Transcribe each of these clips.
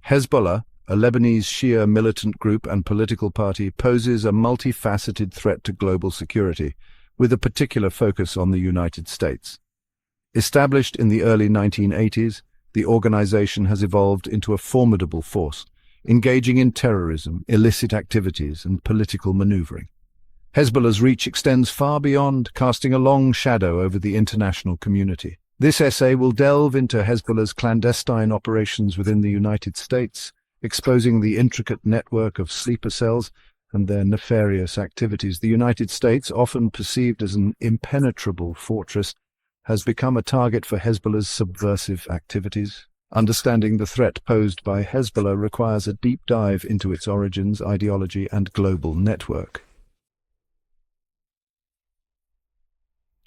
Hezbollah, a Lebanese Shia militant group and political party, poses a multifaceted threat to global security, with a particular focus on the United States. Established in the early 1980s, the organization has evolved into a formidable force, engaging in terrorism, illicit activities, and political maneuvering. Hezbollah's reach extends far beyond, casting a long shadow over the international community. This essay will delve into Hezbollah's clandestine operations within the United States, exposing the intricate network of sleeper cells and their nefarious activities. The United States, often perceived as an impenetrable fortress, has become a target for Hezbollah's subversive activities. Understanding the threat posed by Hezbollah requires a deep dive into its origins, ideology, and global network.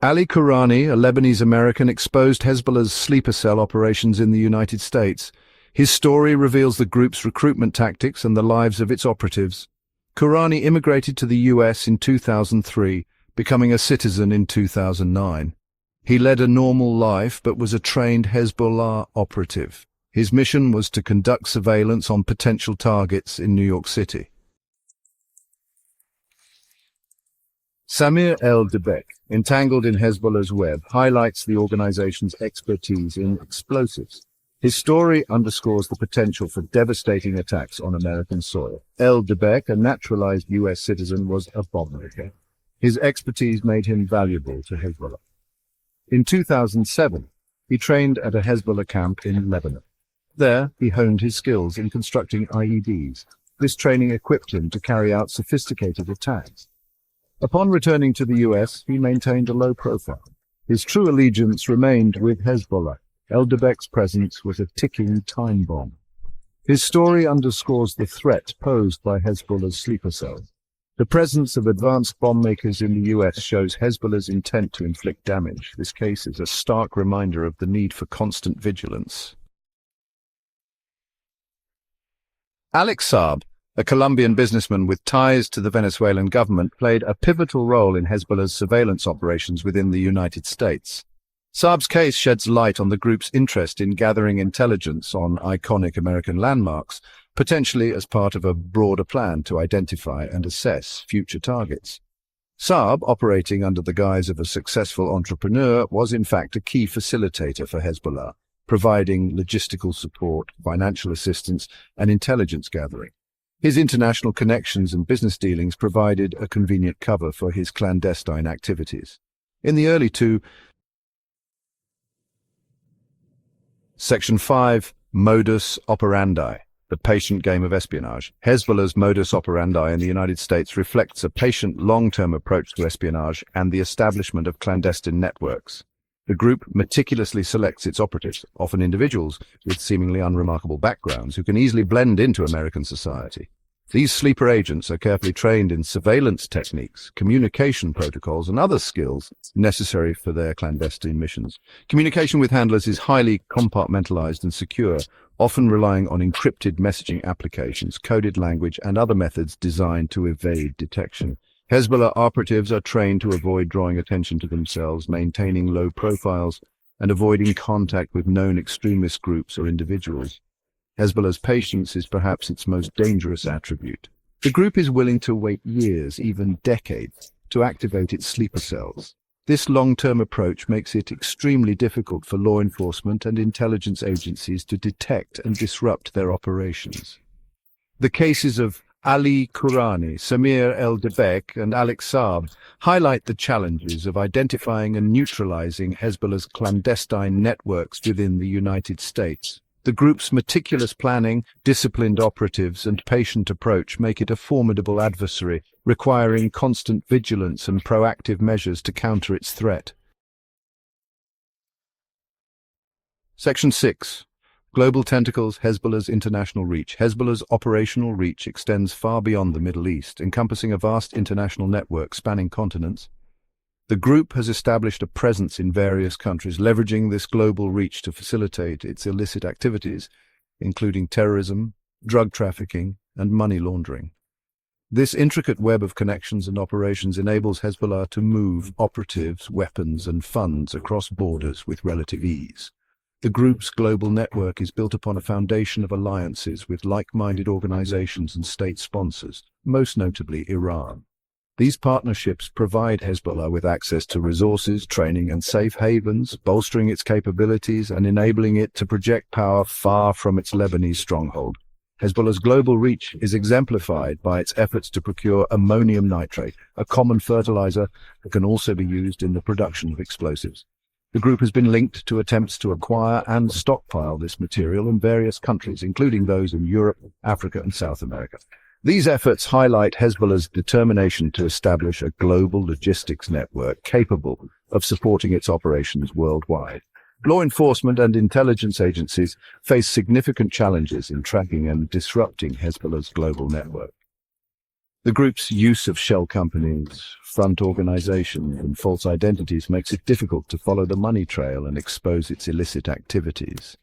Ali Kourani, a Lebanese-American, exposed Hezbollah's sleeper cell operations in the United States. His story reveals the group's recruitment tactics and the lives of its operatives. Kourani immigrated to the US in 2003, becoming a citizen in 2009. He led a normal life but was a trained Hezbollah operative. His mission was to conduct surveillance on potential targets in New York City. Samir El-Debek, entangled in Hezbollah's web, highlights the organization's expertise in explosives. His story underscores the potential for devastating attacks on American soil. El-Debek, a naturalized U.S. citizen, was a bomb maker. His expertise made him valuable to Hezbollah. In 2007, he trained at a Hezbollah camp in Lebanon. There, he honed his skills in constructing IEDs. This training equipped him to carry out sophisticated attacks. Upon returning to the U.S., he maintained a low profile. His true allegiance remained with Hezbollah. El-Debek's presence was a ticking time bomb. His story underscores the threat posed by Hezbollah's sleeper cells. The presence of advanced bomb makers in the U.S. shows Hezbollah's intent to inflict damage. This case is a stark reminder of the need for constant vigilance. Alex Saab, a Colombian businessman with ties to the Venezuelan government, played a pivotal role in Hezbollah's surveillance operations within the United States. Saab's case sheds light on the group's interest in gathering intelligence on iconic American landmarks, potentially as part of a broader plan to identify and assess future targets. Saab, operating under the guise of a successful entrepreneur, was in fact a key facilitator for Hezbollah, providing logistical support, financial assistance, and intelligence gathering. His international connections and business dealings provided a convenient cover for his clandestine activities. In the early Section 5, Modus Operandi, the patient game of espionage. Hezbollah's modus operandi in the United States reflects a patient, long-term approach to espionage and the establishment of clandestine networks. The group meticulously selects its operatives, often individuals with seemingly unremarkable backgrounds who can easily blend into American society. These sleeper agents are carefully trained in surveillance techniques, communication protocols, and other skills necessary for their clandestine missions. Communication with handlers is highly compartmentalized and secure, often relying on encrypted messaging applications, coded language, and other methods designed to evade detection. Hezbollah operatives are trained to avoid drawing attention to themselves, maintaining low profiles, and avoiding contact with known extremist groups or individuals. Hezbollah's patience is perhaps its most dangerous attribute. The group is willing to wait years, even decades, to activate its sleeper cells. This long-term approach makes it extremely difficult for law enforcement and intelligence agencies to detect and disrupt their operations. The cases of Ali Kourani, Samir El-Debek, and Alex Saab highlight the challenges of identifying and neutralizing Hezbollah's clandestine networks within the United States. The group's meticulous planning, disciplined operatives, and patient approach make it a formidable adversary, requiring constant vigilance and proactive measures to counter its threat. Section 6. Global Tentacles, Hezbollah's international reach. Hezbollah's operational reach extends far beyond the Middle East, encompassing a vast international network spanning continents. The group has established a presence in various countries, leveraging this global reach to facilitate its illicit activities, including terrorism, drug trafficking, and money laundering. This intricate web of connections and operations enables Hezbollah to move operatives, weapons, and funds across borders with relative ease. The group's global network is built upon a foundation of alliances with like-minded organizations and state sponsors, most notably Iran. These partnerships provide Hezbollah with access to resources, training, and safe havens, bolstering its capabilities and enabling it to project power far from its Lebanese stronghold. Hezbollah's global reach is exemplified by its efforts to procure ammonium nitrate, a common fertilizer that can also be used in the production of explosives. The group has been linked to attempts to acquire and stockpile this material in various countries, including those in Europe, Africa, and South America. These efforts highlight Hezbollah's determination to establish a global logistics network capable of supporting its operations worldwide. Law enforcement and intelligence agencies face significant challenges in tracking and disrupting Hezbollah's global network. The group's use of shell companies, front organizations, and false identities makes it difficult to follow the money trail and expose its illicit activities.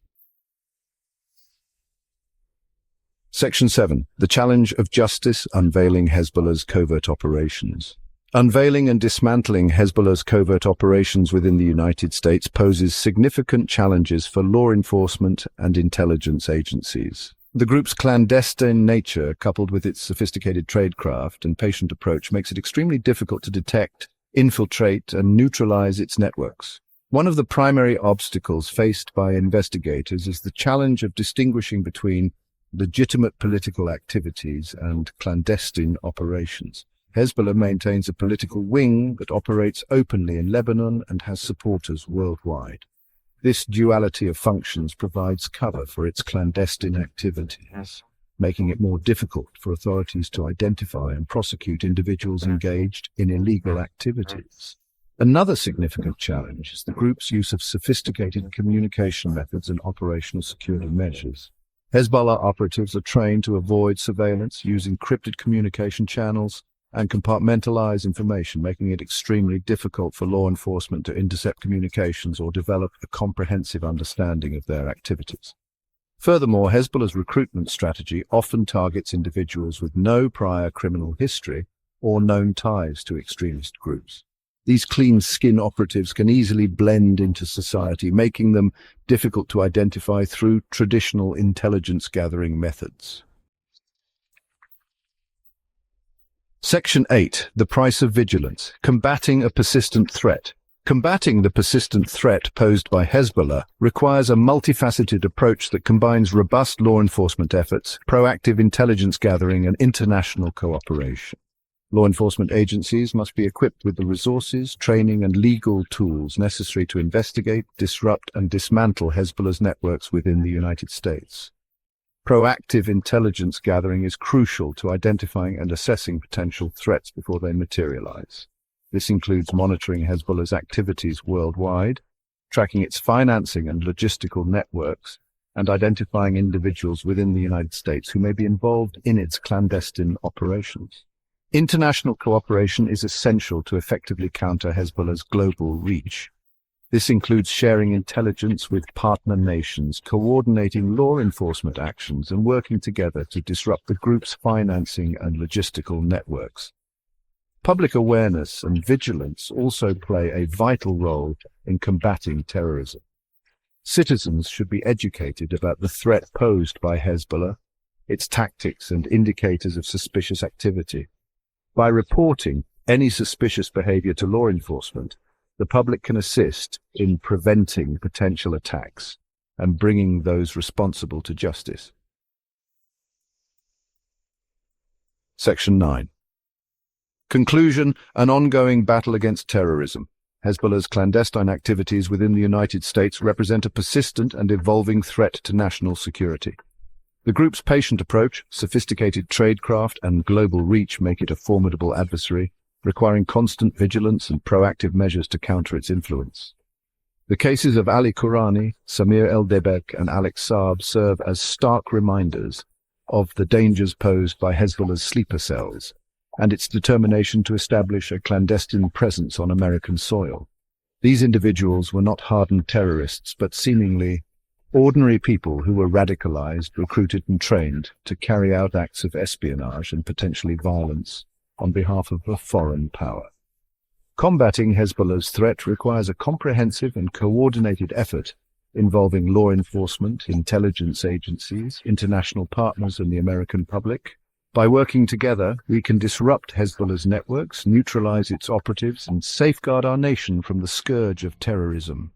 Section 7. The Challenge of Justice, Unveiling Hezbollah's Covert Operations. Unveiling and dismantling Hezbollah's covert operations within the United States poses significant challenges for law enforcement and intelligence agencies. The group's clandestine nature, coupled with its sophisticated tradecraft and patient approach, makes it extremely difficult to detect, infiltrate, and neutralize its networks. One of the primary obstacles faced by investigators is the challenge of distinguishing between legitimate political activities and clandestine operations. Hezbollah maintains a political wing that operates openly in Lebanon and has supporters worldwide. This duality of functions provides cover for its clandestine activities, making it more difficult for authorities to identify and prosecute individuals engaged in illegal activities. Another significant challenge is the group's use of sophisticated communication methods and operational security measures. Hezbollah operatives are trained to avoid surveillance, use encrypted communication channels, and compartmentalize information, making it extremely difficult for law enforcement to intercept communications or develop a comprehensive understanding of their activities. Furthermore, Hezbollah's recruitment strategy often targets individuals with no prior criminal history or known ties to extremist groups. These clean-skin operatives can easily blend into society, making them difficult to identify through traditional intelligence-gathering methods. Section 8. The Price of Vigilance. Combating a persistent threat. Combating the persistent threat posed by Hezbollah requires a multifaceted approach that combines robust law enforcement efforts, proactive intelligence gathering, and international cooperation. Law enforcement agencies must be equipped with the resources, training, and legal tools necessary to investigate, disrupt, and dismantle Hezbollah's networks within the United States. Proactive intelligence gathering is crucial to identifying and assessing potential threats before they materialize. This includes monitoring Hezbollah's activities worldwide, tracking its financing and logistical networks, and identifying individuals within the United States who may be involved in its clandestine operations. International cooperation is essential to effectively counter Hezbollah's global reach. This includes sharing intelligence with partner nations, coordinating law enforcement actions, and working together to disrupt the group's financing and logistical networks. Public awareness and vigilance also play a vital role in combating terrorism. Citizens should be educated about the threat posed by Hezbollah, its tactics, and indicators of suspicious activity. By reporting any suspicious behavior to law enforcement, the public can assist in preventing potential attacks and bringing those responsible to justice. Section 9. Conclusion: an ongoing battle against terrorism. Hezbollah's clandestine activities within the United States represent a persistent and evolving threat to national security. The group's patient approach, sophisticated tradecraft, and global reach make it a formidable adversary, requiring constant vigilance and proactive measures to counter its influence. The cases of Ali Kourani, Samir El-Debek, and Alex Saab serve as stark reminders of the dangers posed by Hezbollah's sleeper cells and its determination to establish a clandestine presence on American soil. These individuals were not hardened terrorists, but seemingly ordinary people who were radicalized, recruited, and trained to carry out acts of espionage and potentially violence on behalf of a foreign power. Combating Hezbollah's threat requires a comprehensive and coordinated effort involving law enforcement, intelligence agencies, international partners, and the American public. By working together, we can disrupt Hezbollah's networks, neutralize its operatives, and safeguard our nation from the scourge of terrorism.